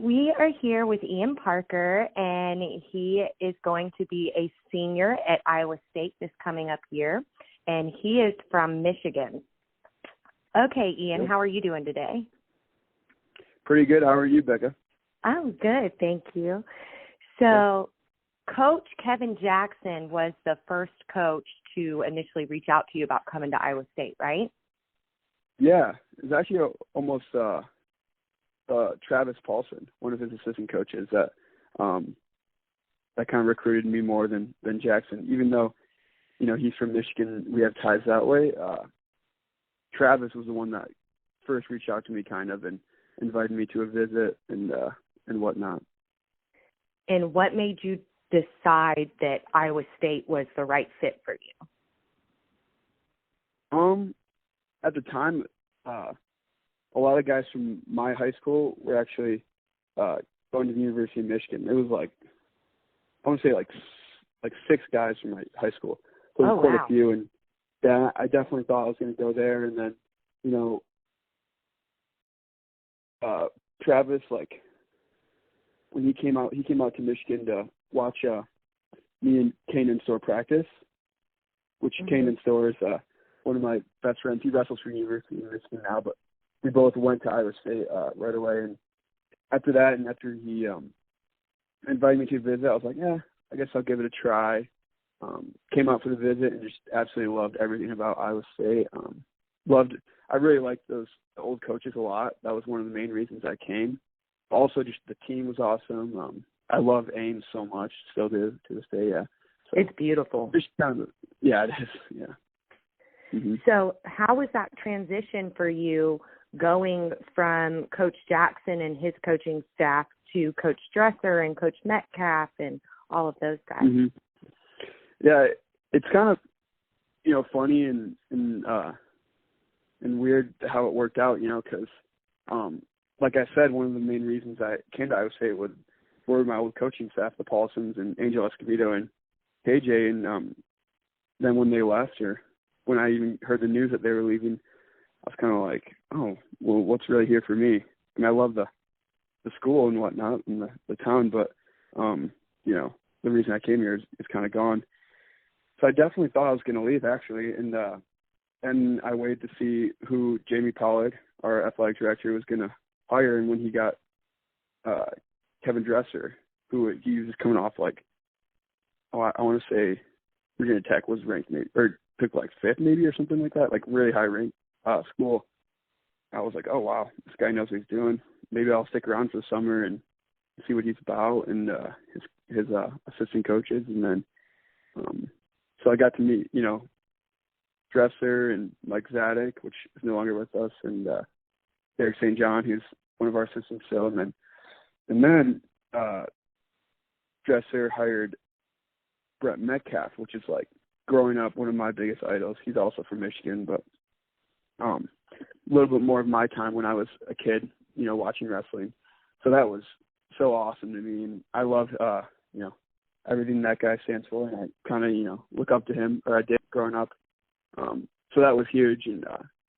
we are here with Ian Parker, and he is going to be a senior at Iowa State this coming up year, and he is from Michigan. Okay, Ian, how are you doing today? Pretty good. How are you, Becca? I'm good, thank you. So, Coach Kevin Jackson was the first coach to initially reach out to you about coming to Iowa State, right? Yeah, it was actually almost Travis Paulson, one of his assistant coaches, that kind of recruited me more than Jackson. Even though, he's from Michigan, we have ties that way. Travis was the one that first reached out to me kind of and invited me to a visit and whatnot. And what made you decide that Iowa State was the right fit for you? At the time, a lot of guys from my high school were actually going to the University of Michigan. It was I want to say like 6 guys from my high school. So it was quite a few, and yeah, I definitely thought I was going to go there. And then, Travis, when he came out to Michigan to watch me and Kanan Store practice, which Kanan Store is one of my best friends. He wrestles for University of Michigan now, but we both went to Iowa State right away. And after that, and after he invited me to visit, I was like, yeah, I guess I'll give it a try. Came out for the visit and just absolutely loved everything about Iowa State. I really liked those old coaches a lot. That was one of the main reasons I came. Also, just the team was awesome. I love Ames so much, still do to this day. Yeah, so it's beautiful. Just kind of, yeah, it is. Yeah. Mm-hmm. So, how was that transition for you, going from Coach Jackson and his coaching staff to Coach Dresser and Coach Metcalf and all of those guys? Mm-hmm. Yeah, it's kind of, funny and weird how it worked out, because, like I said, one of the main reasons I came to Iowa State were my old coaching staff, the Paulsons and Angel Escobedo and KJ, and then when they left, or when I even heard the news that they were leaving, I was kind of like, oh, well, what's really here for me? I mean, I love the school and whatnot and the town, but, the reason I came here is kind of gone. So I definitely thought I was going to leave, actually, and I waited to see who Jamie Pollard, our athletic director, was going to hire, and when he got Kevin Dresser, he was coming off I want to say Virginia Tech was ranked maybe, or took 5th maybe or something like that, really high ranked school. I was like, oh wow, this guy knows what he's doing. Maybe I'll stick around for the summer and see what he's about, and his assistant coaches, and then so I got to meet Dresser and Mike Zadek, which is no longer with us, and Derek St. John, who's one of our assistants still, and then Dresser hired Brett Metcalf, which is growing up one of my biggest idols. He's also from Michigan, but a little bit more of my time when I was a kid, watching wrestling. So that was so awesome to me, and I loved everything that guy stands for, and I kind of look up to him, or I did growing up. So that was huge, and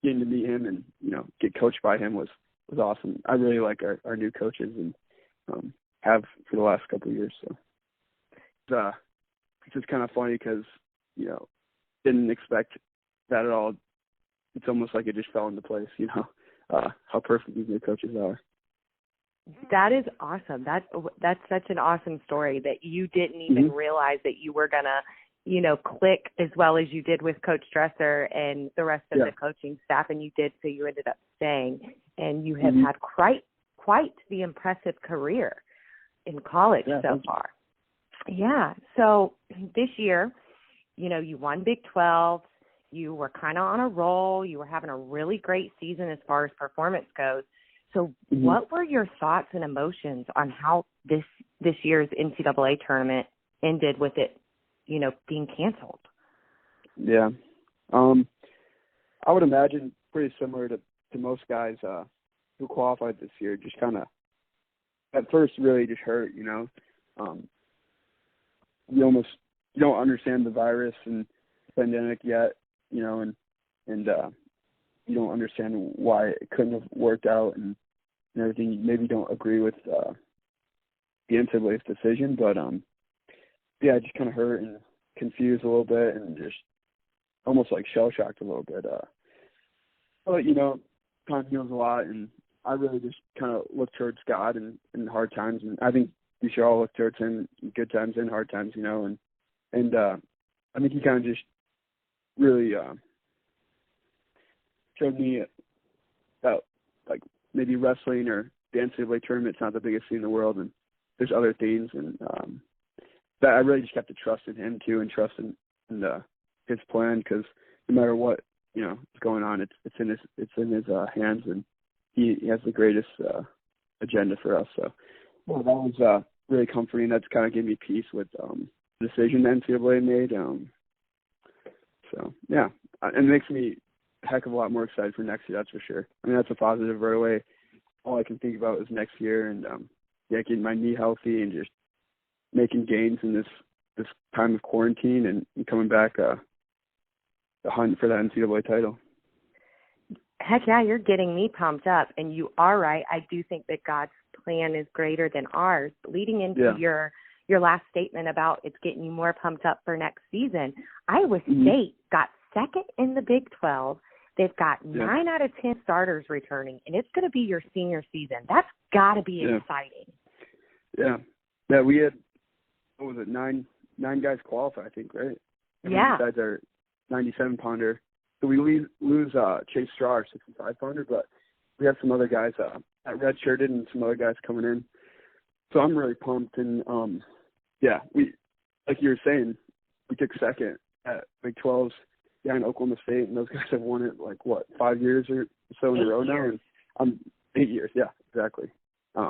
getting to meet him and get coached by him was awesome. I really like our new coaches, and have for the last couple of years. So it's just kind of funny because didn't expect that at all. It's almost like it just fell into place. How perfect these new coaches are. That is awesome. That's such an awesome story that you didn't even realize that you were gonna click as well as you did with Coach Dresser and the rest of the coaching staff, and you did, so you ended up staying, and you have had quite the impressive career in college so far. Yeah. So this year, you won Big 12. You were kind of on a roll. You were having a really great season as far as performance goes. So what were your thoughts and emotions on how this year's NCAA tournament ended with it, being canceled? Yeah. I would imagine pretty similar to most guys who qualified this year, just kind of at first really just hurt, you don't understand the virus and the pandemic yet, and you don't understand why it couldn't have worked out, and and everything, you maybe don't agree with the NCAA's decision, but yeah, just kind of hurt and confused a little bit, and just almost like shell shocked a little bit. But you know, time heals a lot, and I really just kind of look towards God in hard times, and I think we should all look towards Him in good times and hard times, you know, and I think He kind of just really showed me that, like, maybe wrestling or the NCAA tournament's not the biggest thing in the world, and there's other things, and that I really just have to trust in Him too, and trust in His plan, because no matter what, you know, is going on, it's in His hands, and He has the greatest agenda for us. So, well, that was really comforting. That's kind of gave me peace with the decision the NCAA made. So yeah, it makes me a heck of a lot more excited for next year. That's for sure. I mean, that's a positive right away. All I can think about is next year, and yeah, getting my knee healthy and just making gains in this time of quarantine, and coming back the hunt for that NCAA title. Heck yeah, you're getting me pumped up, and you are right. I do think that God's plan is greater than ours. Leading into your last statement about it's getting you more pumped up for next season, Iowa State got second in the Big 12. They've got 9 out of 10 starters returning, and it's going to be your senior season. That's got to be exciting. Yeah, we had, what was it, nine guys qualify, I think, right? Besides our 97-pounder. So we lose Chase Straw, our 65-pounder, but we have some other guys that redshirted and some other guys coming in. So I'm really pumped. And, yeah, we, like you were saying, we took second at Big 12s in Oklahoma State, and those guys have won it, like, 5 years or so in a row now? And I'm 8 years, yeah, exactly.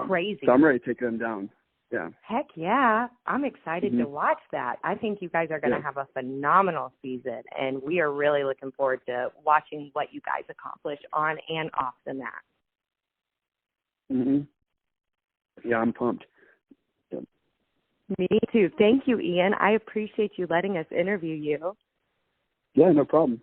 Crazy. So I'm ready to take them down. Yeah. Heck yeah. I'm excited to watch that. I think you guys are going to have a phenomenal season, and we are really looking forward to watching what you guys accomplish on and off the mat. Yeah, I'm pumped. Yeah. Me too. Thank you, Ian. I appreciate you letting us interview you. Yeah, no problem.